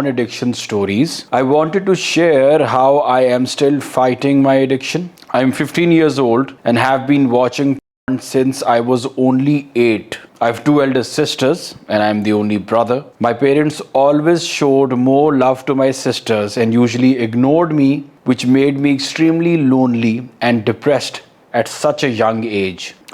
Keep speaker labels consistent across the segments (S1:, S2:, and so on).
S1: addiction stories. I wanted to share how I am still fighting my addiction. I am 15 years old and have been watching porn since I was only 8. I have 2 elder sisters and I am the only brother. My parents always showed more love to my sisters and usually ignored me, which made me extremely lonely and depressed at such a young age.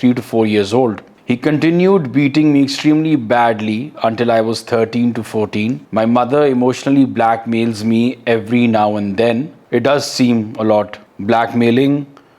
S1: 3 to 4 years old. He continued beating me extremely badly until I was 13 to 14. My mother emotionally blackmails me every now and then. It does seem a lot. Blackmailing,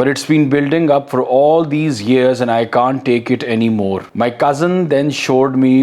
S1: But it's been building up for all these years and I can't take it anymore. My cousin then showed me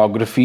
S1: pornography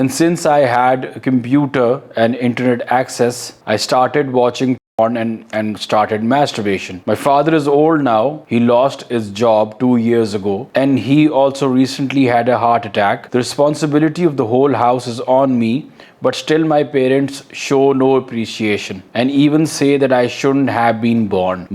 S1: And since I had a computer and internet access, I started watching porn and started masturbation. My father is old now. He lost his job 2 years ago and he also recently had a heart attack. The responsibility of the whole house is on me, but still my parents show no appreciation and even say that I shouldn't have been born.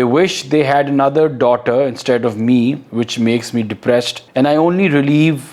S1: They wish they had another daughter instead of me, which makes me depressed and I only relieve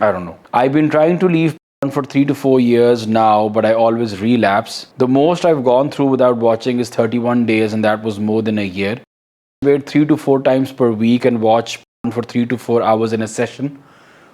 S1: I don't know. I've been trying to leave for 3 to 4 years now, but I always relapse. The most I've gone through without watching is 31 days and that was more than a year. Wait 3 to 4 times per week and watch for 3 to 4 hours in a session.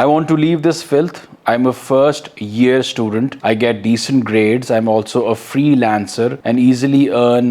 S1: I want to leave this filth. I'm a first year student. I get decent grades. I'm also a freelancer and easily earn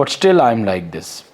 S1: but still I'm like this.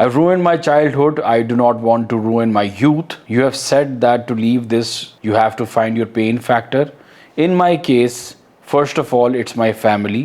S1: I've ruined my childhood. I do not want to ruin my youth. You have said that to leave this, you have to find your pain factor. In my case, first of all, it's my family.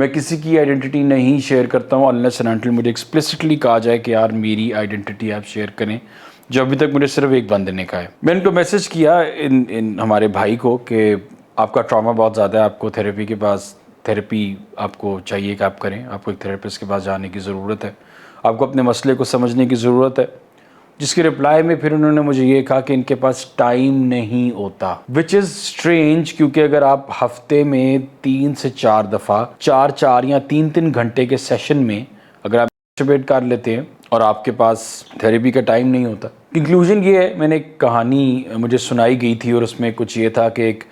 S1: میں کسی کی identity نہیں share کرتا ہوں unless and until مجھے explicitly کہا جائے کہ یار میری آئیڈینٹی آپ شیئر کریں، جو ابھی تک مجھے صرف ایک بندے نے کہا ہے۔ میں ان کو میسج کیا ان ہمارے بھائی کو کہ آپ کا ٹراما بہت زیادہ ہے، آپ کو تھیراپی کے پاس تھیراپی آپ کو چاہیے کہ آپ کریں، آپ کو ایک تھیراپسٹ کے پاس جانے کی ضرورت ہے، آپ کو اپنے مسئلے کو سمجھنے کی ضرورت ہے۔ جس کی رپلائی میں پھر انہوں نے مجھے یہ کہا کہ ان کے پاس ٹائم نہیں ہوتا، وچ از اسٹرینج، کیونکہ اگر آپ ہفتے میں 3 سے 4 دفعہ 4 یا 3 گھنٹے کے سیشن میں اگر آپ ماسٹربیٹ کر لیتے ہیں اور آپ کے پاس تھیراپی کا ٹائم نہیں ہوتا۔ کنکلوژن یہ ہے، میں نے ایک کہانی مجھے سنائی گئی تھی اور اس میں کچھ یہ تھا کہ ایک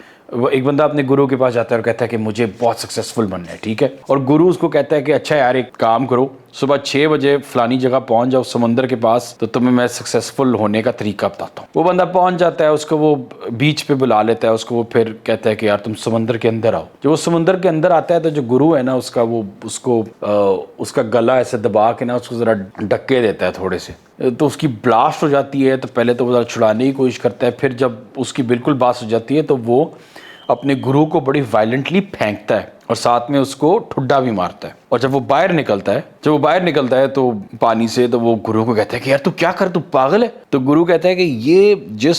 S1: بندہ اپنے گرو کے پاس جاتا ہے اور کہتا ہے کہ مجھے بہت سکسیسفل بننا ہے، ٹھیک ہے، اور گرو اس کو کہتا ہے کہ اچھا یار ایک کام کرو، صبح 6 بجے فلانی جگہ پہنچ جاؤ سمندر کے پاس، تو تمہیں میں سکسیسفل ہونے کا طریقہ بتاتا ہوں۔ وہ بندہ پہنچ جاتا ہے، اس کو وہ بیچ پہ بلا لیتا ہے، اس کو وہ پھر کہتا ہے کہ یار تم سمندر کے اندر آؤ۔ جب وہ سمندر کے اندر آتا ہے تو جو گرو ہے نا اس کا گلا ایسے دبا کے نا اس کو ذرا ڈکے دیتا ہے تھوڑے سے، تو اس کی بلاسٹ ہو جاتی ہے۔ تو پہلے تو وہ ذرا چھڑانے کی کوشش کرتا ہے، پھر جب اس کی بالکل باسٹ ہو جاتی ہے تو وہ اپنے گرو کو بڑی وائلنٹلی پھینکتا ہے اور ساتھ میں اس کو ٹھڈا بھی مارتا ہے۔ اور جب وہ باہر نکلتا ہے تو پانی سے، تو وہ گرو کو کہتا ہے کہ یار تو کیا کر، تو پاگل ہے؟ تو گرو کہتا ہے کہ یہ جس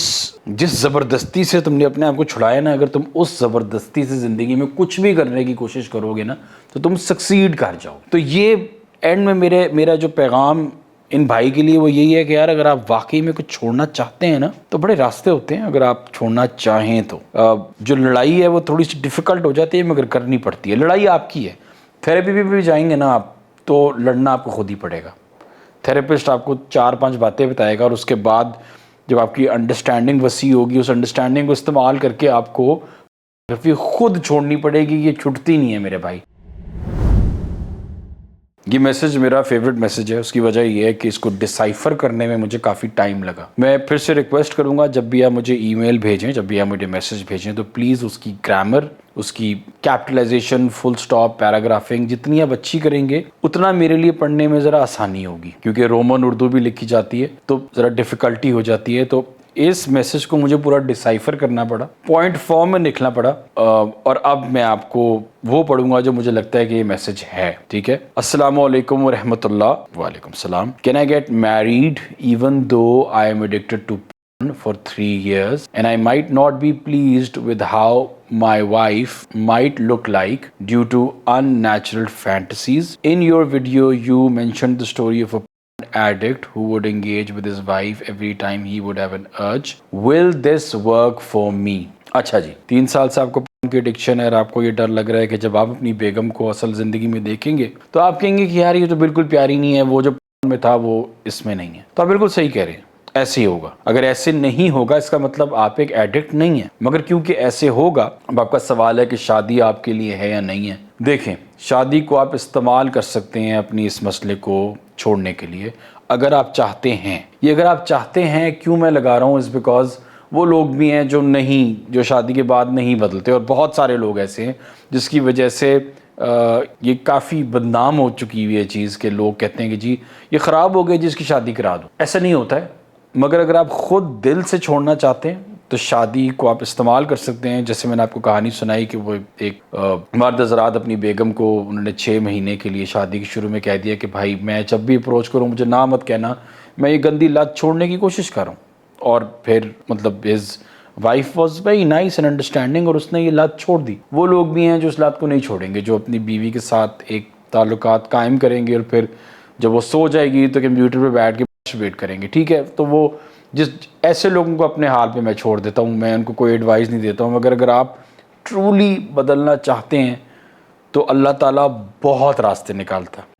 S1: زبردستی سے تم نے اپنے آپ کو چھڑایا نا، اگر تم اس زبردستی سے زندگی میں کچھ بھی کرنے کی کوشش کرو گے نا تو تم سکسیڈ کر جاؤ۔ تو یہ اینڈ میں میرا جو پیغام ان بھائی کے لیے وہ یہی ہے کہ یار اگر آپ واقعی میں کچھ چھوڑنا چاہتے ہیں نا تو بڑے راستے ہوتے ہیں، اگر آپ چھوڑنا چاہیں تو جو لڑائی ہے وہ تھوڑی سی ڈیفیکلٹ ہو جاتی ہے مگر کرنی پڑتی ہے۔ لڑائی آپ کی ہے، تھیراپی بھی جائیں گے نا آپ تو لڑنا آپ کو خود ہی پڑے گا۔ تھیراپسٹ آپ کو 4-5 باتیں بتائے گا اور اس کے بعد جب آپ کی انڈرسٹینڈنگ وسیع ہوگی، اس انڈرسٹینڈنگ کو استعمال کر کے آپ کو خود چھوڑنی پڑے گی، یہ چھٹتی نہیں ہے میرے بھائی۔ یہ میسج میرا فیوریٹ میسج ہے، اس کی وجہ یہ ہے کہ اس کو ڈیسائفر کرنے میں مجھے کافی ٹائم لگا۔ میں پھر سے ریکویسٹ کروں گا جب بھی آپ مجھے ای میل بھیجیں، جب بھی آپ مجھے میسج بھیجیں تو پلیز اس کی گرامر، اس کی کیپٹلائزیشن، فل سٹاپ، پیراگرافنگ جتنی آپ اچھی کریں گے اتنا میرے لیے پڑھنے میں ذرا آسانی ہوگی، کیونکہ رومن اردو بھی لکھی جاتی ہے تو ذرا ڈیفیکلٹی ہو جاتی ہے۔ تو اس میسج کو مجھے پورا ڈیسائفر کرنا پڑا، پوائنٹ فارم میں لکھنا پڑا، اور اب میں آپ کو وہ پڑھوں گا جو مجھے لگتا ہے کہ یہ میسج ہے، ٹھیک ہے۔ السلام علیکم ورحمۃ اللہ۔ وعلیکم السلام۔ Can I get married even though I am addicted to porn for 3 years and I might not be pleased with how my wife might look like due to unnatural fantasies? In your video, you mentioned the story of a addict who would engage with his wife every time he would have an urge. Will this work for me? اچھا جی، 3 سال سے آپ کو کی addiction ہے اور آپ کو یہ ڈر لگ رہا ہے کہ جب آپ اپنی بیگم کو اصل زندگی میں دیکھیں گے تو آپ کہیں گے کہ یار یہ تو بالکل پیاری نہیں ہے، وہ جو میں تھا وہ اس میں نہیں ہے۔ تو آپ بالکل صحیح کہہ رہے ہیں، ایسے ہی ہوگا۔ اگر ایسے نہیں ہوگا اس کا مطلب آپ ایک ایڈکٹ نہیں ہیں، مگر کیونکہ ایسے ہوگا، اب آپ کا سوال ہے کہ شادی آپ کے لیے ہے یا نہیں ہے۔ دیکھیں، شادی کو آپ استعمال کر سکتے ہیں اپنی اس مسئلے کو چھوڑنے کے لیے اگر آپ چاہتے ہیں۔ یہ اگر آپ چاہتے ہیں کیوں میں لگا رہا ہوں، اس بیکاز وہ لوگ بھی ہیں جو شادی کے بعد نہیں بدلتے، اور بہت سارے لوگ ایسے ہیں جس کی وجہ سے یہ کافی بدنام ہو چکی ہوئی ہے چیز، کہ لوگ کہتے ہیں کہ جی یہ خراب ہو گئے جس کی شادی کرا دو۔ ایسا نہیں ہوتا ہے، مگر اگر آپ خود دل سے چھوڑنا چاہتے ہیں تو شادی کو آپ استعمال کر سکتے ہیں۔ جیسے میں نے آپ کو کہانی سنائی کہ وہ ایک مرد حضرات اپنی بیگم کو انہوں نے 6 مہینے کے لیے شادی کے شروع میں کہہ دیا کہ بھائی میں جب بھی اپروچ کروں مجھے نہ مت کہنا، میں یہ گندی لت چھوڑنے کی کوشش کر رہا ہوں۔ اور پھر مطلب his wife was very nice and understanding، اور اس نے یہ لت چھوڑ دی۔ وہ لوگ بھی ہیں جو اس لت کو نہیں چھوڑیں گے، جو اپنی بیوی کے ساتھ ایک تعلقات قائم کریں گے اور پھر جب وہ سو جائے گی تو کمپیوٹر پہ بیٹھ کے ویٹ کریں گے، ٹھیک ہے۔ تو وہ ایسے لوگوں کو اپنے حال پہ میں چھوڑ دیتا ہوں، میں ان کو کوئی ایڈوائز نہیں دیتا ہوں، مگر اگر آپ ٹرولی بدلنا چاہتے ہیں تو اللہ تعالیٰ بہت راستے نکالتا ہے۔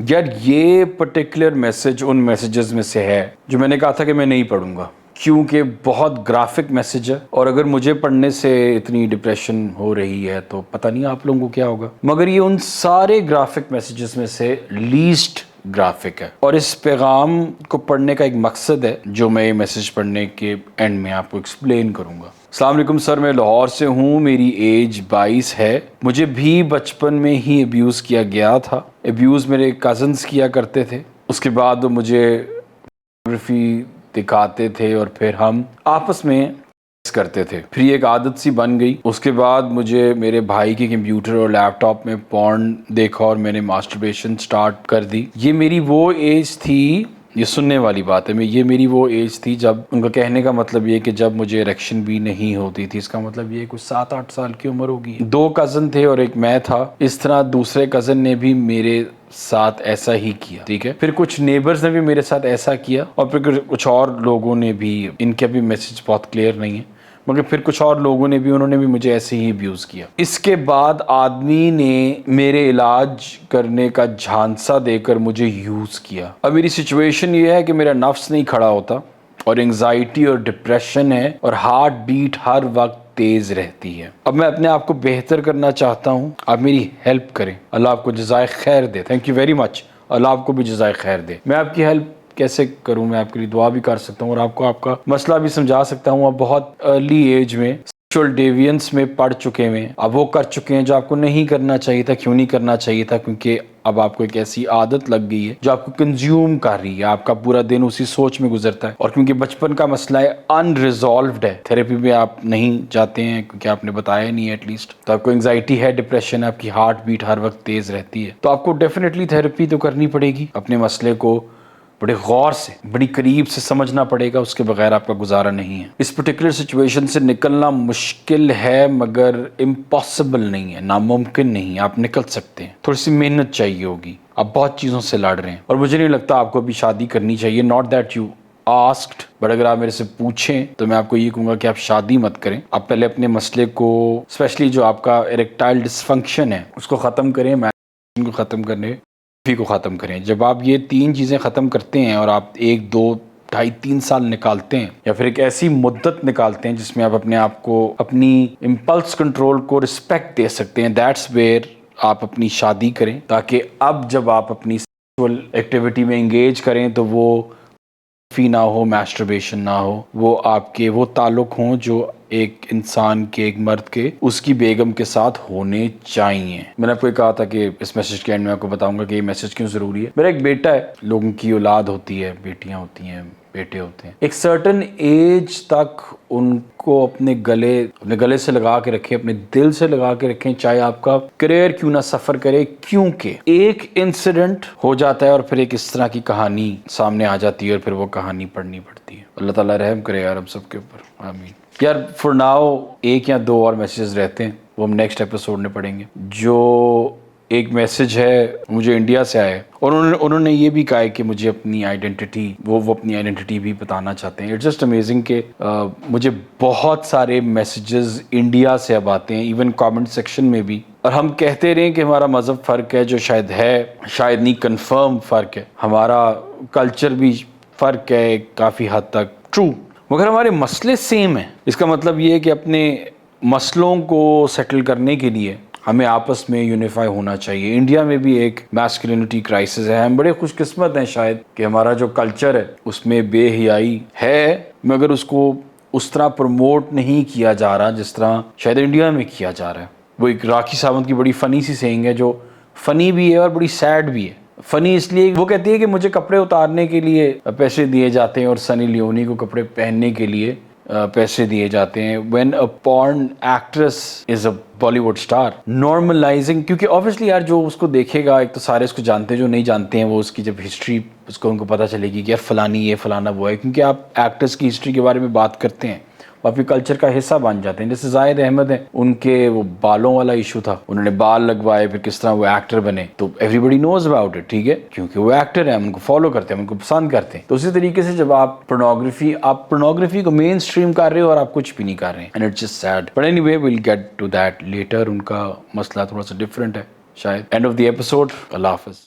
S1: یار یہ پرٹیکولر میسج ان میسیجز میں سے ہے جو میں نے کہا تھا کہ میں نہیں پڑھوں گا، کیونکہ بہت گرافک میسج ہے، اور اگر مجھے پڑھنے سے اتنی ڈپریشن ہو رہی ہے تو پتہ نہیں آپ لوگوں کو کیا ہوگا۔ مگر یہ ان سارے گرافک میسیجز میں سے لیسٹ گرافک ہے، اور اس پیغام کو پڑھنے کا ایک مقصد ہے جو میں یہ میسج پڑھنے کے اینڈ میں آپ کو ایکسپلین کروں گا۔ السلام علیکم سر، میں لاہور سے ہوں، میری ایج 22 ہے، مجھے بھی بچپن میں ہی ابیوز کیا گیا تھا۔ ابیوز میرے کزنز کیا کرتے تھے، اس کے بعد وہ مجھے فوٹوگرافی دکھاتے تھے اور پھر ہم آپس میں کرتے تھے. پھر یہ ایک عادت سی بن گئی. اس کے بعد مجھے میرے بھائی کے کمپیوٹر اور لیپ ٹاپ میں پورن دیکھا اور میں نے ماسٹربیشن سٹارٹ کر دی. یہ میری وہ ایج تھی, یہ سننے والی بات ہے, یہ میری وہ ایج تھی جب, ان کا کہنے کا مطلب یہ کہ جب مجھے اریکشن بھی نہیں ہوتی تھی. اس کا مطلب یہ کچھ 7-8 سال کی عمر ہوگی. 2 کزن تھے اور ایک میں تھا. اس طرح دوسرے کزن نے بھی میرے ساتھ ایسا ہی کیا, ٹھیک ہے. پھر کچھ نیبرز نے بھی میرے ساتھ ایسا کیا, اور پھر کچھ اور لوگوں نے بھی, ان کے بھی میسج بہت کلیئر نہیں ہے, مگر پھر کچھ اور لوگوں نے بھی, انہوں نے بھی مجھے ایسے ہی ابیوز کیا. اس کے بعد آدمی نے میرے علاج کرنے کا جھانسا دے کر مجھے یوز کیا. اب میری سچویشن یہ ہے کہ میرا نفس نہیں کھڑا ہوتا, اور انگزائٹی اور ڈپریشن ہے, اور ہارٹ بیٹ ہر وقت تیز رہتی ہے. اب میں اپنے آپ کو بہتر کرنا چاہتا ہوں, آپ میری ہیلپ کریں. اللہ آپ کو جزائے خیر دے. Thank you very much. اللہ آپ کو بھی جزائے خیر دے. میں آپ کی ہیلپ کیسے کروں؟ میں آپ کے لیے دعا بھی کر سکتا ہوں, اور آپ کو آپ کا مسئلہ بھی سمجھا سکتا ہوں. آپ بہت ارلی ایج میں سیکشول ڈیوینس میں پڑ چکے ہیں, اب وہ کر چکے ہیں جو آپ کو نہیں کرنا چاہیے تھا. کیوں نہیں کرنا چاہیے تھا؟ کیونکہ اب آپ کو ایک ایسی عادت لگ گئی ہے جو آپ کو کنزیوم کر رہی ہے. آپ کا پورا دن اسی سوچ میں گزرتا ہے, اور کیونکہ بچپن کا مسئلہ ہے, ان ریزالوڈ ہے. تھیراپی میں آپ نہیں جاتے ہیں کیونکہ آپ نے بتایا نہیں ہے ایٹ لیسٹ, تو آپ کو انگزائٹی ہے, ڈپریشن ہے, آپ کی ہارٹ بیٹ ہر وقت تیز رہتی ہے. تو آپ کو ڈیفینیٹلی تھیراپی تو کرنی پڑے گی. اپنے مسئلے کو بڑے غور سے, بڑی قریب سے سمجھنا پڑے گا. اس کے بغیر آپ کا گزارا نہیں ہے. اس پرٹیکولر سچویشن سے نکلنا مشکل ہے, مگر امپاسبل نہیں ہے, ناممکن نہیں ہے. آپ نکل سکتے ہیں, تھوڑی سی محنت چاہیے ہوگی. آپ بہت چیزوں سے لڑ رہے ہیں, اور مجھے نہیں لگتا آپ کو ابھی شادی کرنی چاہیے. Not that you asked, but اگر آپ میرے سے پوچھیں تو میں آپ کو یہ کہوں گا کہ آپ شادی مت کریں. آپ پہلے اپنے مسئلے کو, اسپیشلی جو آپ کا اریکٹائل ڈسفنکشن ہے, اس کو ختم کریں. کو ختم کرنے کو ختم کریں. جب آپ یہ 3 چیزیں ختم کرتے ہیں, اور آپ 1, 2, 2.5, 3 سال نکالتے ہیں, یا پھر ایک ایسی مدت نکالتے ہیں جس میں آپ اپنے آپ کو, اپنی امپلس کنٹرول کو رسپیکٹ دے سکتے ہیں, دیٹس ویئر آپ اپنی شادی کریں. تاکہ اب جب آپ اپنی سیکسول ایکٹیویٹی میں انگیج کریں تو وہ فی نہ ہو, میسٹربیشن نہ ہو, وہ آپ کے وہ تعلق ہوں جو ایک انسان کے, ایک مرد کے, اس کی بیگم کے ساتھ ہونے چاہیے. میں نے آپ کو کہا تھا کہ اس میسج کے اینڈ میں آپ کو بتاؤں گا کہ یہ میسج کیوں ضروری ہے. میرا ایک بیٹا ہے, لوگوں کی اولاد ہوتی ہے, بیٹیاں ہوتی ہیں, بیٹے ہوتے ہیں. ایک سرٹن ایج تک ان کو اپنے گلے سے لگا کے رکھیں, اپنے دل سے لگا کے رکھیں, چاہے آپ کا کریئر کیوں نہ سفر کرے. کیونکہ ایک انسیڈنٹ ہو جاتا ہے اور پھر ایک اس طرح کی کہانی سامنے آ جاتی ہے, اور پھر وہ کہانی پڑھنی پڑتی ہے. اللہ تعالیٰ رحم کرے یار ہم سب کے اوپر, آمین. یار فور ناؤ 1 یا 2 اور میسیجز رہتے ہیں, وہ ہم نیکسٹ ایپیسوڈ میں پڑھیں گے. جو ایک میسج ہے مجھے انڈیا سے آیا ہے, اور انہوں نے یہ بھی کہا ہے کہ مجھے اپنی آئیڈینٹی, وہ اپنی آئیڈینٹی بھی بتانا چاہتے ہیں. اٹس جسٹ امیزنگ کہ مجھے بہت سارے میسیجز انڈیا سے اب آتے ہیں, ایون کامنٹ سیکشن میں بھی. اور ہم کہتے رہیں کہ ہمارا مذہب فرق ہے, جو شاید ہے, شاید نہیں, کنفرم فرق ہے. ہمارا کلچر بھی فرق ہے کافی حد تک, ٹرو, مگر ہمارے مسئلے سیم ہیں. اس کا مطلب یہ ہے کہ اپنے مسئلوں کو سیٹل کرنے کے لیے ہمیں آپس میں یونیفائی ہونا چاہیے. انڈیا میں بھی ایک میسکلینٹی کرائسس ہے. ہم بڑے خوش قسمت ہیں شاید کہ ہمارا جو کلچر ہے اس میں بے حیائی ہے, مگر اس کو اس طرح پروموٹ نہیں کیا جا رہا جس طرح شاید انڈیا میں کیا جا رہا ہے. وہ ایک راکھی ساونت کی بڑی فنی سی سینگ ہے, جو فنی بھی ہے اور بڑی سیڈ بھی ہے. فنی اس لیے, وہ کہتی ہے کہ مجھے کپڑے اتارنے کے لیے پیسے دیے جاتے ہیں, اور سنی لیونی کو کپڑے پہننے کے لیے پیسے دیے جاتے ہیں. When a porn actress is a Bollywood star, normalizing, کیونکہ آبویسلی یار جو اس کو دیکھے گا, ایک تو سارے اس کو جانتے ہیں, جو نہیں جانتے ہیں وہ اس کی جب ہسٹری اس کو ان کو پتہ چلے گی کہ یار فلانی یہ فلانا وہ ہے, کیونکہ آپ ایکٹرس کی ہسٹری کے بارے میں بات کرتے ہیں, آپ کے کلچر کا حصہ بن جاتے ہیں. جیسے زاہد احمد ہیں, ان کے وہ بالوں والا ایشو تھا, انہوں نے بال لگوائے, پھر کس طرح وہ ایکٹر بنے, تو everybody knows about it, ٹھیک ہے, کیونکہ وہ ایکٹر ہیں, ہم ان کو فالو کرتے ہیں, ہم ان کو پسند کرتے ہیں. تو اسی طریقے سے جب آپ پورنوگرافی کو مین اسٹریم کر رہے ہو اور آپ کچھ بھی نہیں کر رہے ہیں, and it's just sad. But anyway we'll get to that later. ان کا مسئلہ تھوڑا سا ڈفرینٹ ہے شاید. End of the episode. اللہ حافظ.